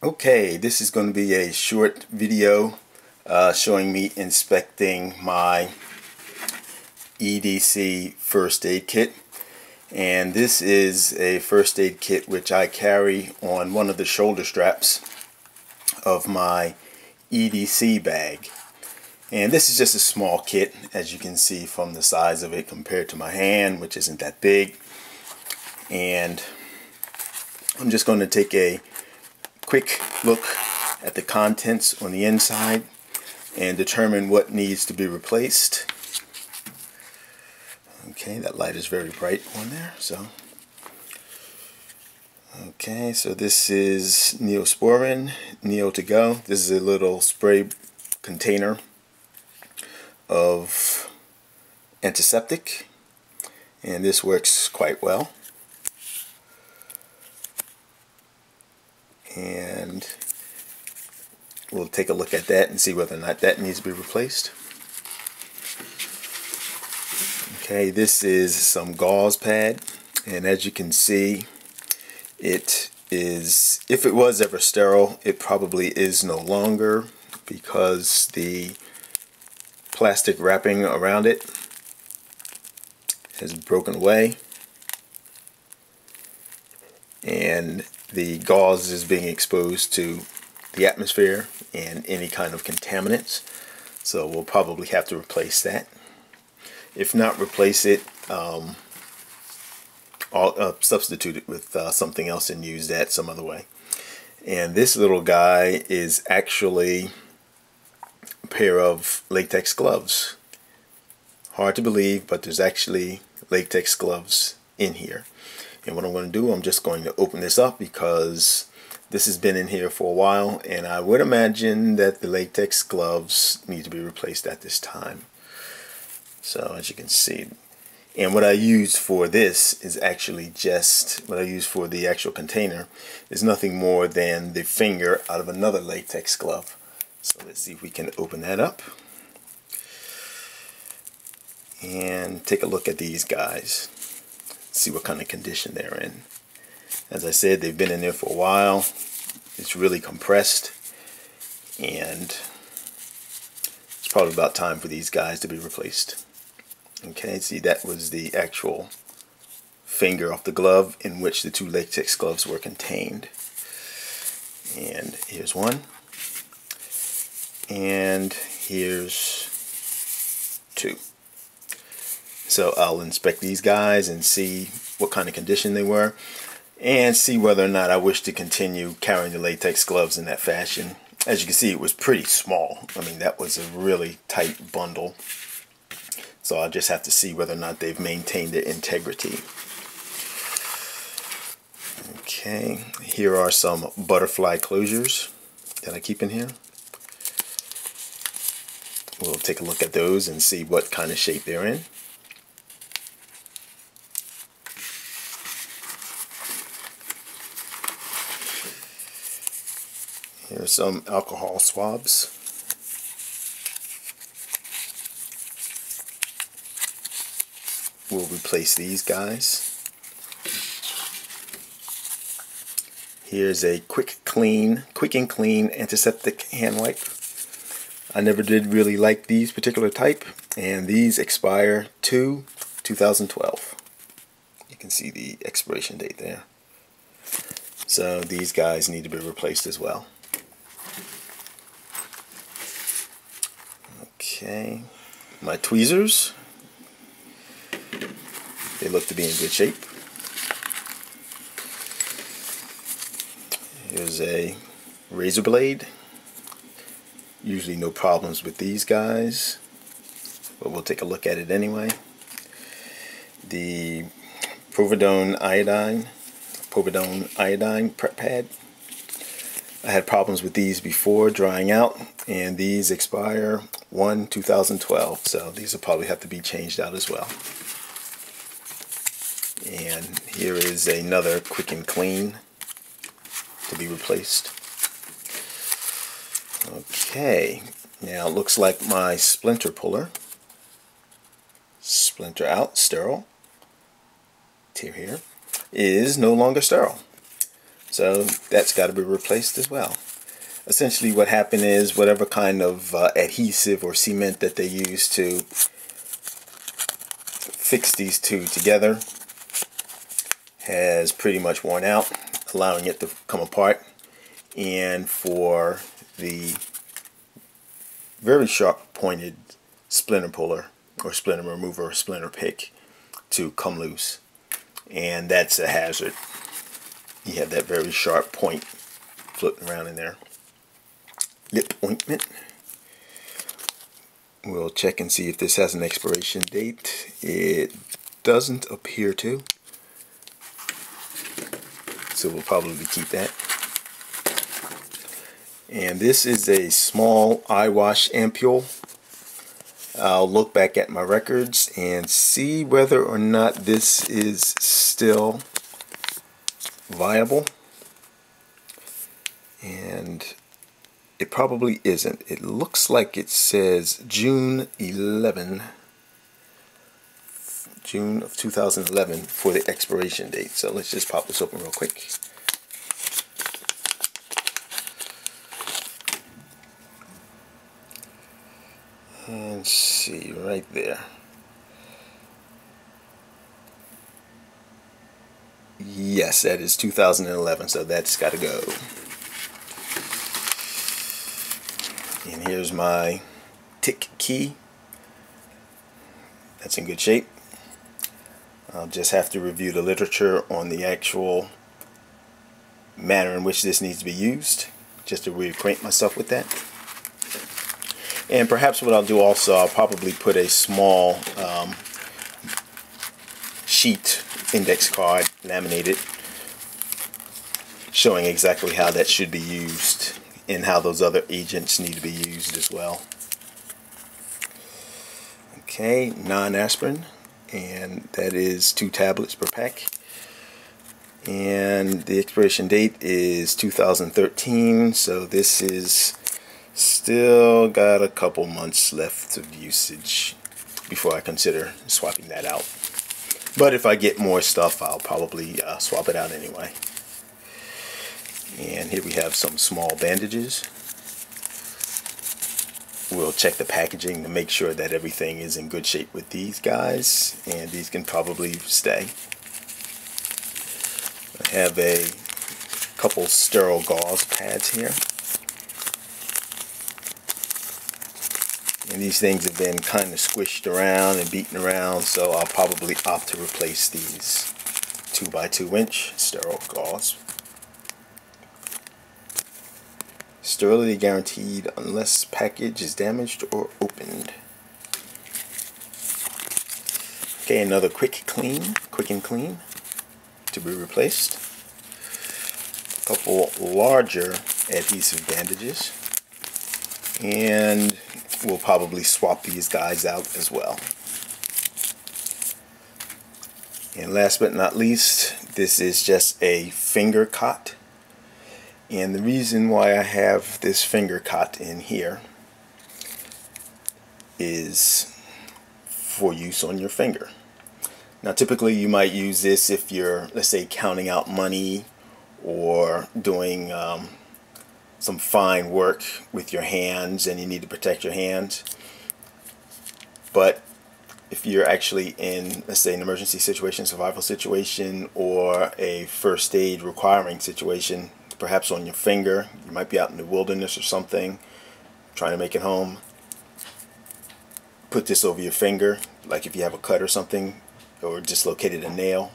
Okay, this is going to be a short video showing me inspecting my EDC first aid kit. And this is a first aid kit which I carry on one of the shoulder straps of my EDC bag. And this is just a small kit, as you can see from the size of it compared to my hand, which isn't that big. And I'm just going to take a quick look at the contents on the inside and determine what needs to be replaced. Okay, that light is very bright on there. Okay, so this is Neosporin, Neo to Go. This is a little spray container of antiseptic, and this works quite well. And we'll take a look at that and see whether or not that needs to be replaced. Okay, this is some Gauze Pad, and as you can see, it is, if it was ever sterile, it probably is no longer, because the plastic wrapping around it has broken away and the gauze is being exposed to the atmosphere and any kind of contaminants. So we'll probably have to replace that. If not replace it, I'll substitute it with something else and use that some other way. And this little guy is actually a pair of latex gloves. Hard to believe, but there's actually latex gloves in here. And what I'm going to do, I'm just going to open this up because this has been in here for a while, and I would imagine that the latex gloves need to be replaced at this time. So as you can see, and what I used for this is actually just, what I used for the actual container is nothing more than the finger out of another latex glove. So let's see if we can open that up and take a look at these guys. See what kind of condition they're in. As I said, they've been in there for a while. It's really compressed, and it's probably about time for these guys to be replaced. Okay, see, that was the actual finger off the glove in which the two latex gloves were contained. And here's one, and here's two. So I'll inspect these guys and see what kind of condition they were and see whether or not I wish to continue carrying the latex gloves in that fashion. As you can see, it was pretty small. I mean, that was a really tight bundle. So I'll just have to see whether or not they've maintained their integrity. Okay, here are some butterfly closures that I keep in here. We'll take a look at those and see what kind of shape they're in. Here's some alcohol swabs. We'll replace these guys. Here's a quick and clean antiseptic hand wipe. I never did really like these particular type, and these expire 2012. You can see the expiration date there. So these guys need to be replaced as well. Okay, my tweezers, they look to be in good shape. Here's a razor blade. Usually no problems with these guys, but we'll take a look at it anyway. The povidone iodine prep pad. I had problems with these before drying out, and these expire 1/2012, so these will probably have to be changed out as well. And here is another quick and clean to be replaced. Okay, now it looks like my Splinter Puller, splinter out, sterile, here, is no longer sterile. So that's got to be replaced as well. Essentially what happened is whatever kind of adhesive or cement that they use to fix these two together has pretty much worn out, allowing it to come apart, and for the very sharp pointed splinter puller or splinter remover or splinter pick to come loose. And that's a hazard. You have that very sharp point floating around in there. Lip ointment. We'll check and see if this has an expiration date. It doesn't appear to, so we'll probably keep that. And this is a small Eyewash Ampule. I'll look back at my records and see whether or not this is still viable. And it probably isn't. It looks like it says June 11, June of 2011 for the expiration date. So let's just pop this open real quick. And see right there. Yes, that is 2011, so that's got to go. And here's my tick key. That's in good shape. I'll just have to review the literature on the actual manner in which this needs to be used, just to reacquaint myself with that. And perhaps what I'll do also, I'll probably put a small sheet index card, laminated, showing exactly how that should be used and how those other agents need to be used as well. Okay, non-aspirin, and that is 2 tablets per pack. And the expiration date is 2013, so this is still got a couple months left of usage before I consider swapping that out. But if I get more stuff, I'll probably swap it out anyway. And here we have some small bandages. We'll check the packaging to make sure that everything is in good shape with these guys, and these can probably stay. I have a couple sterile gauze pads here. And these things have been kind of squished around and beaten around, so I'll probably opt to replace these 2x2 inch sterile gauze. Sterility guaranteed unless package is damaged or opened. Okay, another quick and clean to be replaced. A couple larger adhesive bandages. And we'll probably swap these guys out as well. And last but not least, this is just a finger cot. And the reason why I have this finger cot in here is for use on your finger. Now typically you might use this if you're, let's say, counting out money or doing some fine work with your hands and you need to protect your hands. But if you're actually in, let's say, an emergency situation, survival situation, or a first aid requiring situation, perhaps on your finger, you might be out in the wilderness or something, trying to make it home, put this over your finger, like if you have a cut or something, or dislocated a nail,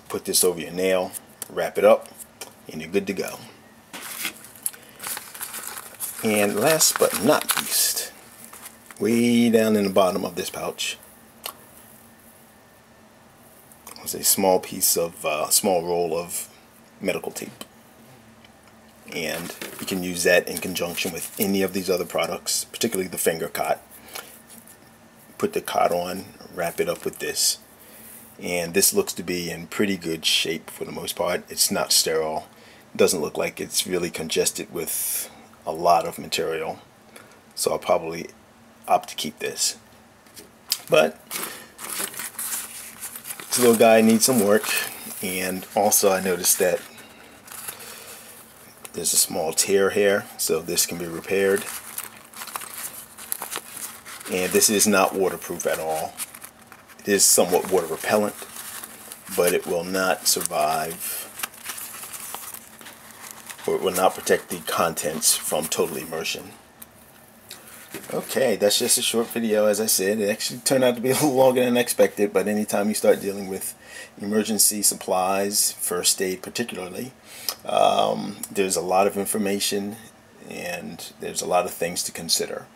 put this over your nail, wrap it up, and you're good to go. And last but not least, way down in the bottom of this pouch was a small piece of, small roll of medical tape. And you can use that in conjunction with any of these other products, particularly the finger cot. Put the cot on, wrap it up with this. And this looks to be in pretty good shape for the most part. It's not sterile. Doesn't look like it's really congested with a lot of material. So I'll probably opt to keep this. But this little guy needs some work. And also I noticed that There's a small tear here, so this can be repaired. And this is not waterproof at all. It is somewhat water repellent, but it will not survive, or it will not protect the contents from total immersion. Okay, that's just a short video. As I said, it actually turned out to be a little longer than expected, but anytime you start dealing with emergency supplies, first aid particularly, there's a lot of information and there's a lot of things to consider.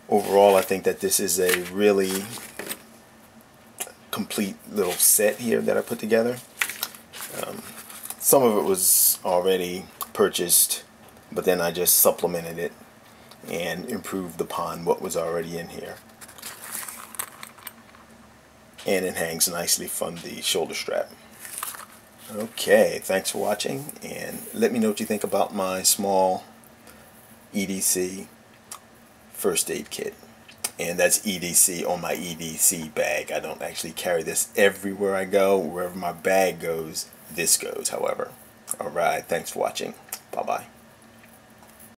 Overall, I think that this is a really complete little set here that I put together. Some of it was already purchased, but then I just supplemented it and improved upon what was already in here. And it hangs nicely from the shoulder strap. Okay, thanks for watching, and let me know what you think about my small EDC first aid kit. And that's EDC on my EDC bag. I don't actually carry this everywhere I go. Wherever my bag goes, this goes, however. Alright, thanks for watching. Bye-bye.